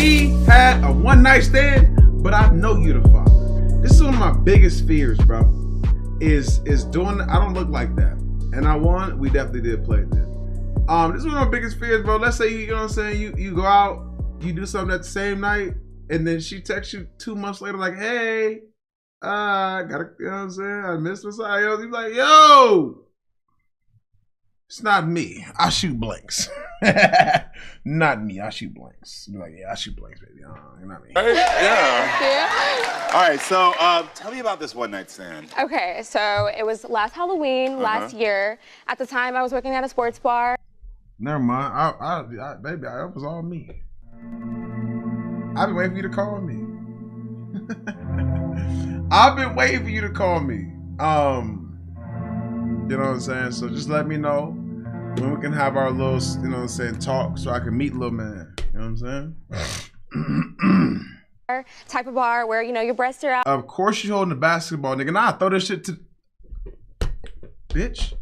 she had a one-night stand, but I know you the father. This is one of my biggest fears, bro. Is doing. I don't look like that, and I won. We definitely did play this. This is one of my biggest fears, bro. Let's say you know what I'm saying. You go out, you do something that the same night, and then she texts you 2 months later, like, hey, gotta, you know what I'm saying? I missed somebody else. You're like, yo, it's not me. I shoot blanks. Not me. I shoot blanks. You're like, yeah, I shoot blanks, baby. You're not me. Yeah. All right, so tell me about this one night stand. Okay, so it was last Halloween, last year. At the time, I was working at a sports bar. Never mind. Baby, that was all me. I've been waiting for you to call me. I've been waiting for you to call me. You know what I'm saying? So just let me know when we can have our little, you know what I'm saying, talk so I can meet little man. You know what I'm saying? Type of bar where, you know, your breasts are out. Of course you holding the basketball, nigga. Nah, throw this shit to... Bitch.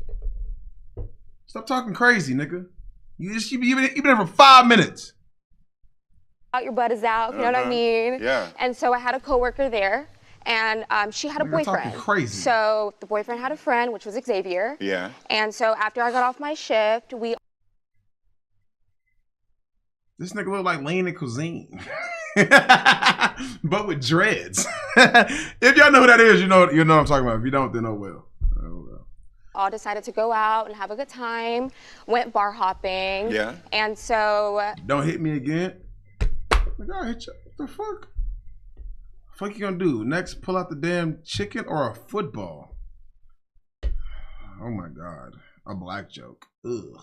Stop talking crazy, nigga. You've been there for 5 minutes. Your butt is out, you know what I mean? Yeah. And so I had a coworker there, and she had a boyfriend. Talking crazy. So the boyfriend had a friend, which was Xavier. Yeah. And so after I got off my shift, This nigga look like Lane and Cuisine. But with dreads. If y'all know who that is, you know what I'm talking about. If you don't, then oh well. all decided to go out and have a good time, went bar hopping. Yeah. And so... Don't hit me again. Like, I'll hit you. What the fuck? What you gonna do? Next, pull out the damn chicken or a football? Oh my God. A black joke. Ugh.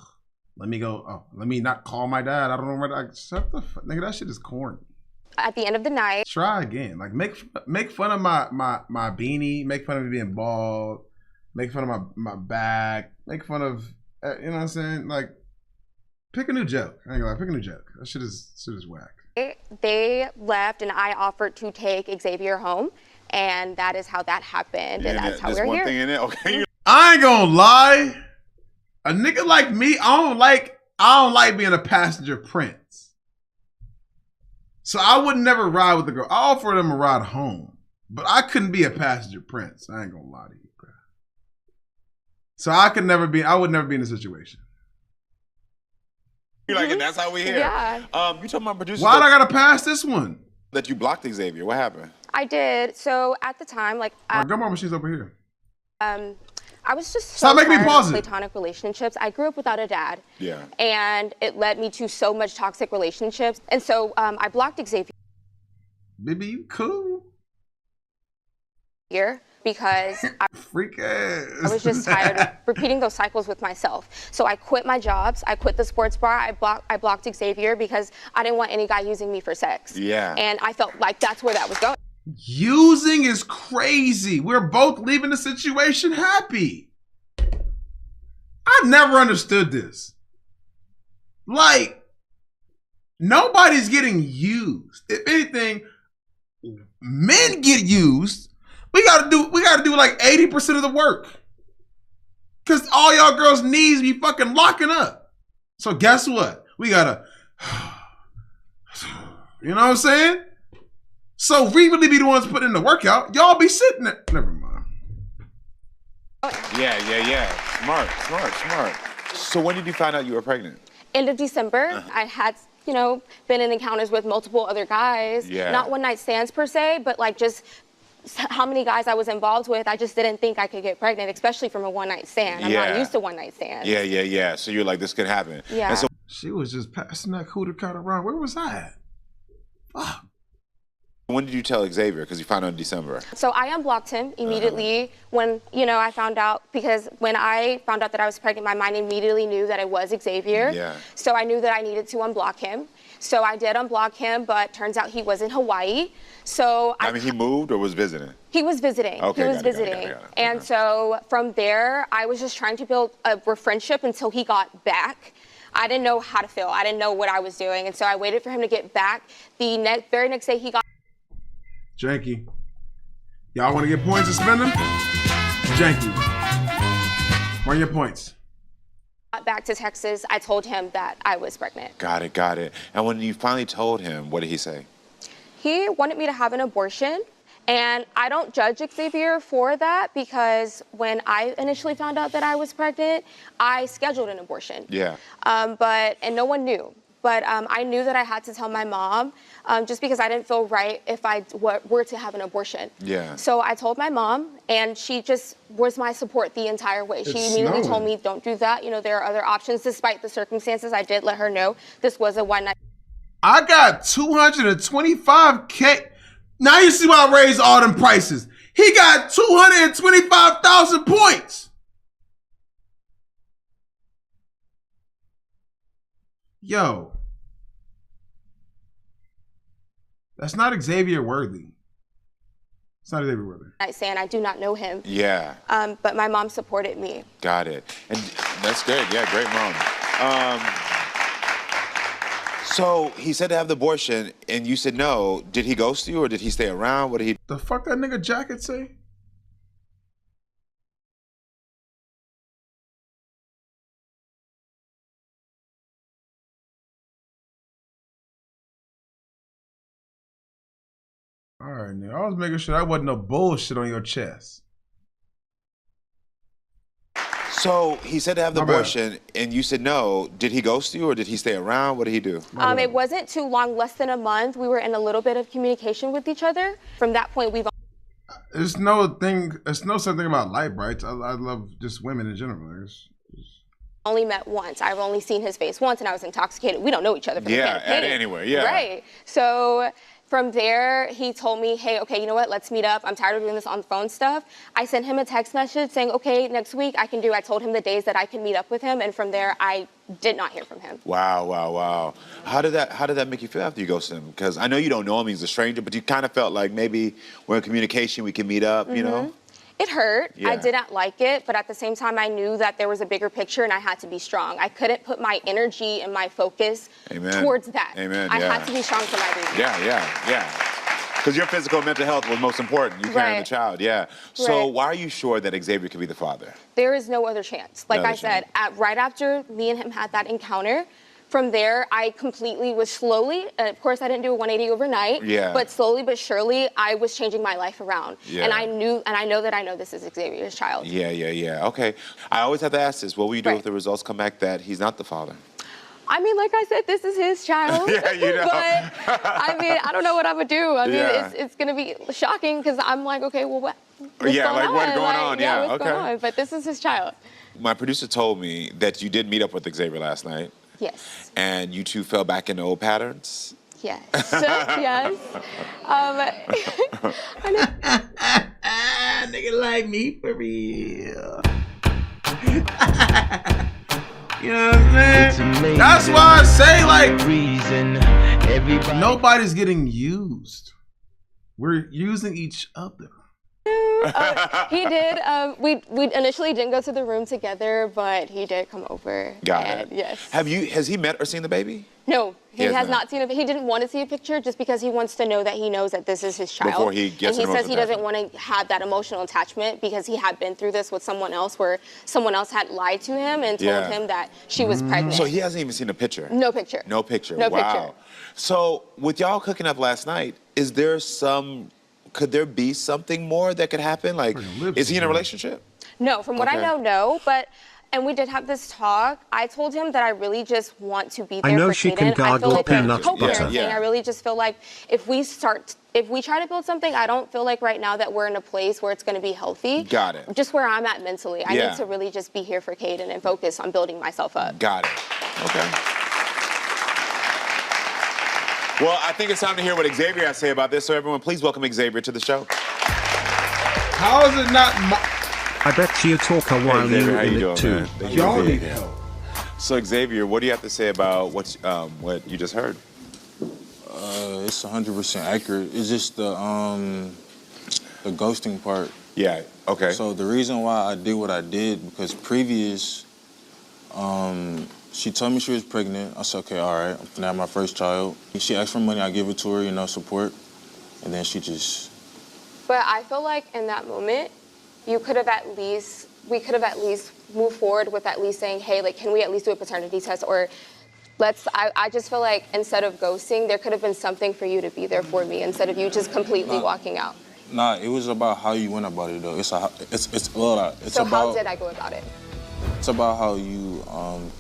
Let me go. Oh, let me not call my dad. I don't know where to. Shut the fuck. Nigga, that shit is corny. At the end of the night. Try again. Like, make fun of my beanie. Make fun of me being bald. Make fun of my back. Make fun of, you know what I'm saying? Like, pick a new joke. I ain't gonna lie. Pick a new joke. That shit is whack. They left and I offered to take Xavier home. And that is how that happened. Yeah, and that's how there's we're one here. thing in it. Okay. I ain't gonna lie. A nigga like me, I don't like being a passenger prince. So I would never ride with the girl. I offered them a ride home, but I couldn't be a passenger prince. I ain't gonna lie to you, bro. So I would never be in a situation. You're like, and that's how we here. Yeah. You talking about producers? Why'd I gotta pass this one? That you blocked Xavier. What happened? I did. So at the time, like, My grandma machine's over here. I was just so Stop making me tired pause of it. platonic relationships. I grew up without a dad. Yeah. And it led me to so much toxic relationships. And so I blocked Xavier Baby, you cool? because I Freak ass. was just tired of repeating those cycles with myself. So I quit my jobs. I quit the sports bar. I blocked Xavier because I didn't want any guy using me for sex. Yeah. And I felt like that's where that was going. Using is crazy. We're both leaving the situation happy. I've never understood this. Like, nobody's getting used. If anything, men get used. We gotta do like 80% of the work. Cause all y'all girls' knees be fucking locking up. So guess what? We gotta, you know what I'm saying? So we really be the ones putting in the workout. Y'all be sitting there. Never mind. Yeah. Smart. So when did you find out you were pregnant? End of December, I had, been in encounters with multiple other guys. Yeah. Not one night stands per se, but like just how many guys I was involved with, I just didn't think I could get pregnant, especially from a one night stand. I'm not used to one night stands. Yeah. So you're like, this could happen. Yeah. And so She was just passing that cooter cut around. Where was I at? Fuck. when did you tell Xavier? Because you found out in December. So I unblocked him immediately when, I found out, because when I found out that I was pregnant, my mind immediately knew that it was Xavier. Yeah. So I knew that I needed to unblock him. So I did unblock him, but turns out he was in Hawaii. So I mean, he moved or was visiting? He was visiting. Okay, he was got it. visiting. And so from there, I was just trying to build a friendship until he got back. I didn't know how to feel. I didn't know what I was doing. And so I waited for him to get back. The very next day he got... Janky. Y'all want to get points to spend them? Janky. Run your points. got back to Texas, I told him that I was pregnant. Got it, got it. And when you finally told him, what did he say? He wanted me to have an abortion. And I don't judge Xavier for that because when I initially found out that I was pregnant, I scheduled an abortion. Yeah. And no one knew. But I knew that I had to tell my mom just because I didn't feel right if I were to have an abortion. Yeah. So I told my mom, and she just was my support the entire way. She immediately told me, don't do that. You know, there are other options. Despite the circumstances, I did let her know this was a one-night. I got 225K. Now you see why I raised all them prices. He got 225,000 points. Yo. That's not Xavier worthy. It's not Xavier worthy. Saying I do not know him. Yeah. But my mom supported me. Got it. And that's good. Yeah, great mom. So he said to have the abortion, and you said no. Did he ghost you, or did he stay around? What did he? The fuck that nigga jacket say? All right, nigga. I was making sure that wasn't no bullshit on your chest. So he said to have the abortion, and you said no. Did he ghost you, or did he stay around? What did he do? It wasn't too long, less than a month. We were in a little bit of communication with each other. From that point, we've. There's no such thing about light brights. I love just women in general. Only met once. I've only seen his face once, and I was intoxicated. We don't know each other from anywhere, yeah. Right. So from there, he told me, hey, okay, you know what? Let's meet up. I'm tired of doing this on phone stuff. I sent him a text message saying, okay, next week I can do. I told him the days that I can meet up with him, and from there, I did not hear from him. Wow, wow, wow. How did that make you feel after you ghosted him? Because I know you don't know him; he's a stranger, but you kind of felt like maybe we're in communication, we can meet up, you know? It hurt. Yeah. I didn't like it, but at the same time, I knew that there was a bigger picture and I had to be strong. I couldn't put my energy and my focus towards that. Amen. I had to be strong for my baby. Yeah. Because your physical and mental health was most important. You carrying the child, yeah. So why are you sure that Xavier could be the father? There is no other chance. Like I said, right after me and him had that encounter, from there, I completely was slowly, of course, I didn't do a 180 overnight, but slowly but surely, I was changing my life around. And I know that this is Xavier's child. Yeah. Okay. I always have to ask this. What will you do if the results come back that he's not the father? I mean, like I said, this is his child. Yeah, you know. But, I mean, I don't know what I would do. I mean, it's going to be shocking because I'm like, okay, well, what's going on? What's going on? Yeah, what's going on? But this is his child. My producer told me that you did meet up with Xavier last night. Yes. And you two fell back into old patterns? Yes. Yes. Nigga like me for real. You know what I'm saying? That's why I say, like, nobody's getting used. We're using each other. He did. We initially didn't go to the room together, but he did come over. Got it. Yes. Has he met or seen the baby? No, he has not seen it. He didn't want to see a picture just because he wants to know that he knows that this is his child. Before he gets and he says he doesn't want to have that emotional attachment because he had been through this with someone else where someone else had lied to him and told him that she was pregnant. So he hasn't even seen a picture? No picture. No picture. No wow. picture. So with y'all cooking up last night, could there be something more that could happen? Like, is he in a relationship? No, from what I know, no. And we did have this talk. I told him that I really just want to be there for Kaden. I know she can gargle peanut butter. I really just feel like if we try to build something, I don't feel like right now that we're in a place where it's going to be healthy. Got it. Just where I'm at mentally. I need to really just be here for Kaden and focus on building myself up. Got it. Okay. Well, I think it's time to hear what Xavier has to say about this. So everyone, please welcome Xavier to the show. How is it not I bet you talk a while Xavier, how you in doing, it too. man? y'all need help? So Xavier, what do you have to say about what you just heard? It's 100% accurate. It's just the ghosting part. Yeah. Okay. So the reason why I did what I did because previous, she told me she was pregnant. I said, okay, all right, I'm gonna have my first child. She asked for money, I give it to her, support, and then she just. But I feel like in that moment, you could have at least we could have at least moved forward with at least saying, hey, like, can we at least do a paternity test? Or I just feel like instead of ghosting, there could have been something for you to be there for me instead of you just completely walking out. Nah, it was about how you went about it though. So how did I go about it? It's about how you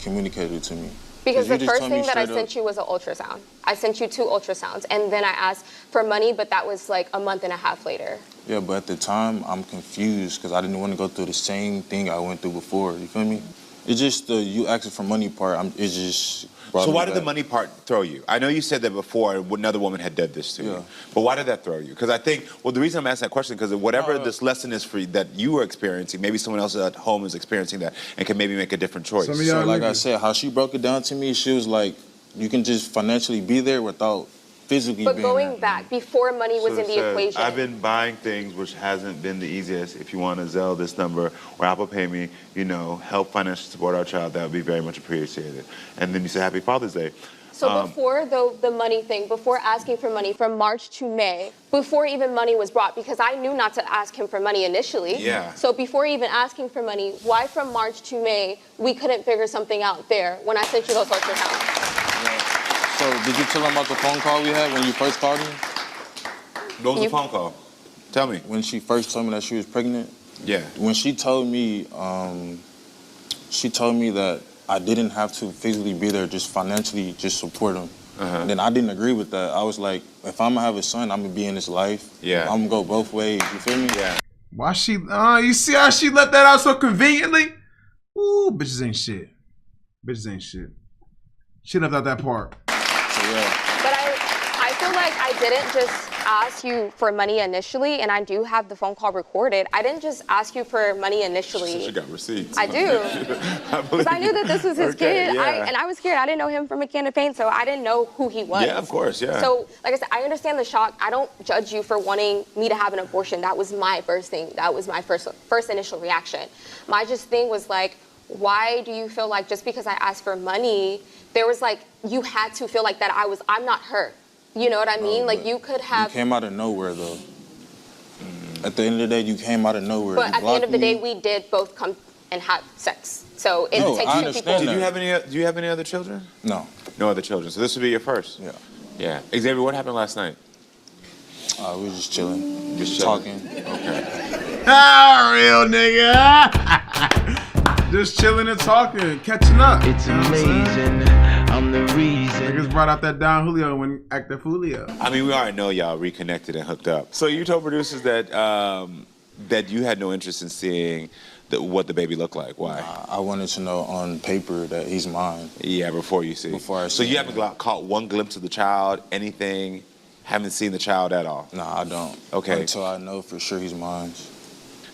communicated to me. Because the first thing that I sent you was an ultrasound. I sent you 2 ultrasounds, and then I asked for money, but that was like a month and a half later. Yeah, but at the time, I'm confused because I didn't want to go through the same thing I went through before. You feel me? It's just the you asking for money part. It just. So why did the money part throw you? I know you said that before another woman had done this to you, but why did that throw you? Because I think, well, the reason I'm asking that question because whatever this lesson is for you, that you were experiencing, maybe someone else at home is experiencing that and can maybe make a different choice. So like I said, how she broke it down to me, she was like, you can just financially be there without physically being there. But going back, before money was in the equation. I've been buying things which hasn't been the easiest. If you want to Zelle this number or Apple Pay me, help financially support our child, that would be very much appreciated. And then you say Happy Father's Day. So before the money thing, before asking for money from March to May, before even money was brought, because I knew not to ask him for money initially. Yeah. So before even asking for money, why from March to May, we couldn't figure something out there when I sent you those ultrasounds? Yeah. So did you tell him about the phone call we had when you first called me? What was the phone call? Tell me. When she first told me that she was pregnant? Yeah. When she told me that I didn't have to physically be there, just financially just support him. And then I didn't agree with that. I was like, if I'm gonna have a son, I'm gonna be in his life. Yeah. I'm gonna go both ways, you feel me? Yeah. Why she, you see how she let that out so conveniently? Ooh, bitches ain't shit. Bitches ain't shit. She left out that part. But I feel like I didn't just ask you for money initially, and I do have the phone call recorded. I didn't just ask you for money initially. She got receipts. I do. Because I knew that this was his kid, yeah. and I was scared. I didn't know him from a can of paint, so I didn't know who he was. Yeah, of course, yeah. So, like I said, I understand the shock. I don't judge you for wanting me to have an abortion. That was my first thing. That was my first initial reaction. My just thing was like, why do you feel like just because I asked for money, there was like, you had to feel like that I'm not her. You know what I mean? Like you could have. You came out of nowhere though. At the end of the day, you came out of nowhere. But at the end of the day, we did both come and have sex. So it takes two people. Do you have any other children? No. No other children. So this would be your first? Yeah. Yeah. Xavier, what happened last night? We were just chilling. Just talking. Okay. Real nigga. Just chilling and talking, catching up. It's amazing. I'm the reason. Niggas brought out that Don Julio when acted Julio. I mean, we already know y'all reconnected and hooked up. So you told producers that that you had no interest in seeing what the baby looked like. Why? I wanted to know on paper that he's mine. Yeah, before you see. Before I see. So you haven't caught one glimpse of the child, anything? Haven't seen the child at all? Nah, I don't. Okay. Until I know for sure he's mine.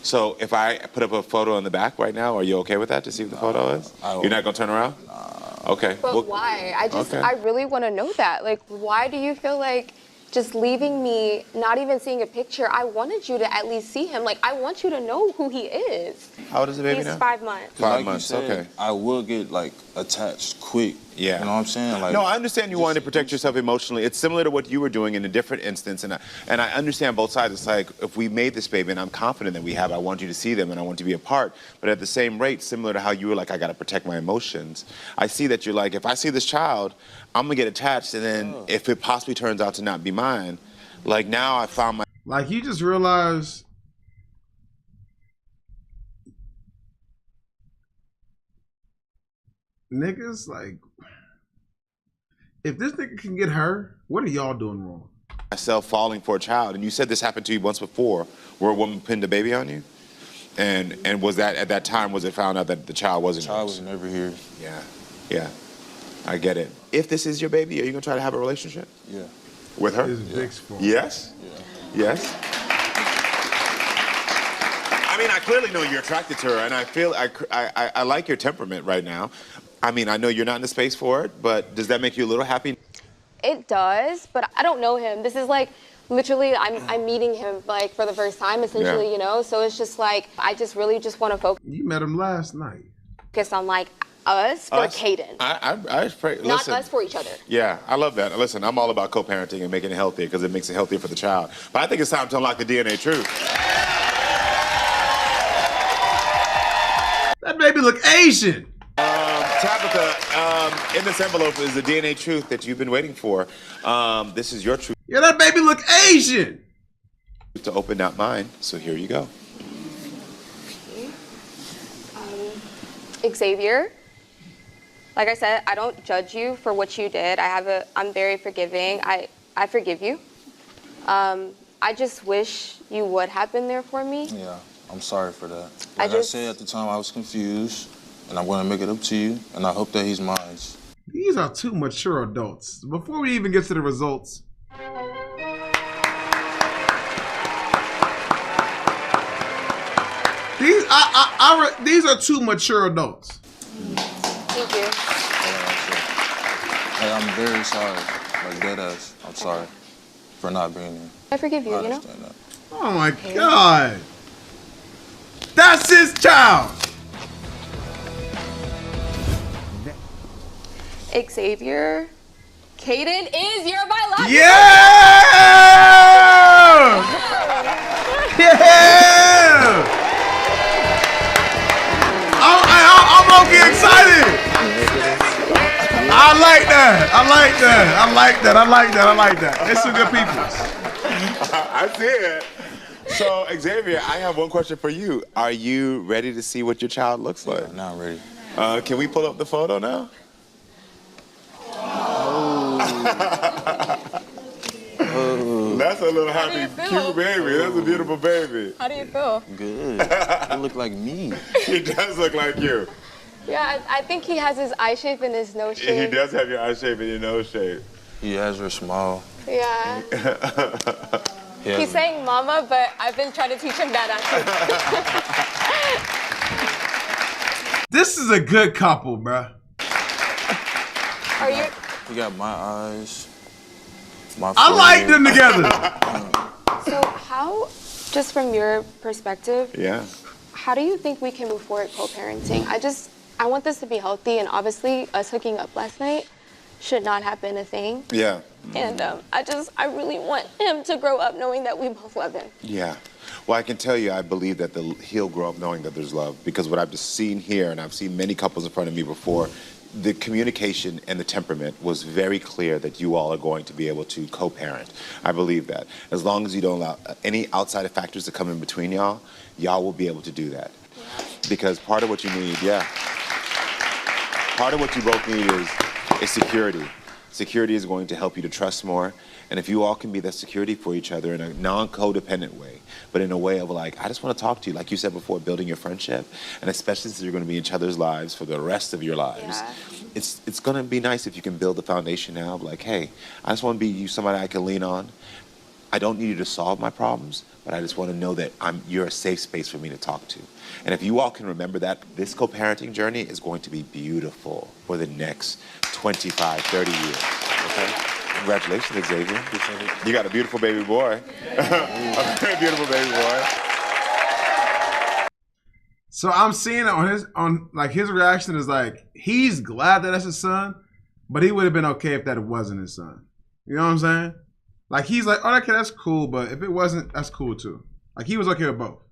So if I put up a photo in the back right now, are you okay with that to see what the photo is? You're not gonna turn around? Nah. Okay. But why? I really want to know that. Like, why do you feel like just leaving me, not even seeing a picture? I wanted you to at least see him. Like, I want you to know who he is. How old is the baby now? He's 5 months. 5 months, okay. I will get, like, attached quick. Yeah. You know what I'm saying? Like, no, I understand you wanted to protect yourself emotionally. It's similar to what you were doing in a different instance, and I understand both sides. It's like, if we made this baby, and I'm confident that we have, I want you to see them, and I want you to be a part. But at the same rate, similar to how you were like, I got to protect my emotions, I see that you're like, if I see this child, I'm going to get attached, and then if it possibly turns out to not be mine, like now I found my... Like, you just realized... Niggas, like... If this nigga can get her, what are y'all doing wrong? Myself falling for a child, and you said this happened to you once before, where a woman pinned a baby on you? And was that, at that time, was it found out that the child wasn't yours? The child was never here. Yeah, yeah, I get it. If this is your baby, are you gonna try to have a relationship? Yeah. With her? It's Vic's fault. Yes? Yeah. Yes? I mean, I clearly know you're attracted to her, and I feel, I like your temperament right now. I mean, I know you're not in the space for it, but does that make you a little happy? It does, but I don't know him. This is like, literally, I'm meeting him like for the first time, essentially, you know? So it's just like, I just really just want to focus. You met him last night. On like us for Caden. I pray. Not Listen, us for each other. Yeah, I love that. Listen, I'm all about co-parenting and making it healthier because it makes it healthier for the child. But I think it's time to unlock the DNA truth. baby look Asian. Tabitha, in this envelope is the DNA truth that you've been waiting for. This is your truth. Yeah, that baby look Asian. To open, not mine. So here you go. Xavier, like I said, I don't judge you for what you did. I'm very forgiving. I forgive you. I just wish you would have been there for me. Yeah, I'm sorry for that. Like I said at the time, I was confused, and I'm going to make it up to you, and I hope that he's mine. These are two mature adults. Before we even get to the results, these are two mature adults. Thank you. Hey, I'm very sorry. Like, dead ass. I'm sorry for not being here. I forgive you, I you know? understand that. Oh my God. That's his child. Xavier, Kaden is your biological. Yeah! Yeah! I'm okay excited. I like that. I like that. I like that. I like that. I like that. It's some good people. I see it. So, Xavier, I have one question for you. Are you ready to see what your child looks like? Yeah, now I'm ready. Can we pull up the photo now? That's a little happy, cute baby. That's a beautiful baby. How do you feel? Good. You look like me. He does look like you. Yeah, I think he has his eye shape and his nose shape. He does have your eye shape and your nose shape. He has her smile. Yeah. He He's saying mama, but I've been trying to teach him that actually. This is a good couple, bruh. Are you? He got my eyes. My I like them together. So how, just from your perspective, Yeah. how do you think we can move forward co-parenting? I want this to be healthy, and obviously us hooking up last night should not have been a thing. Yeah. And I really want him to grow up knowing that we both love him. Yeah. Well, I can tell you, I believe that he'll grow up knowing that there's love, because what I've just seen here, and I've seen many couples in front of me before, the communication and the temperament was very clear that you all are going to be able to co-parent. I believe that. As long as you don't allow any outside factors to come in between y'all will be able to do that. Because part of what you need, part of what you both need is security. Security is going to help you to trust more. And if you all can be that security for each other in a non-codependent way, but in a way of like, I just want to talk to you, like you said before, building your friendship, and especially since you're going to be in each other's lives for the rest of your lives, it's going to be nice if you can build the foundation now of like, hey, I just want to be somebody I can lean on. I don't need you to solve my problems, but I just want to know that you're a safe space for me to talk to. And if you all can remember that, this co-parenting journey is going to be beautiful for the next 25, 30 years, okay? Congratulations, Xavier. You got a beautiful baby boy. A very beautiful baby boy. So I'm seeing it on his reaction is like, he's glad that that's his son, but he would have been okay if that wasn't his son. You know what I'm saying? Like, he's like, oh, okay, that's cool, but if it wasn't, that's cool too. Like, he was okay with both.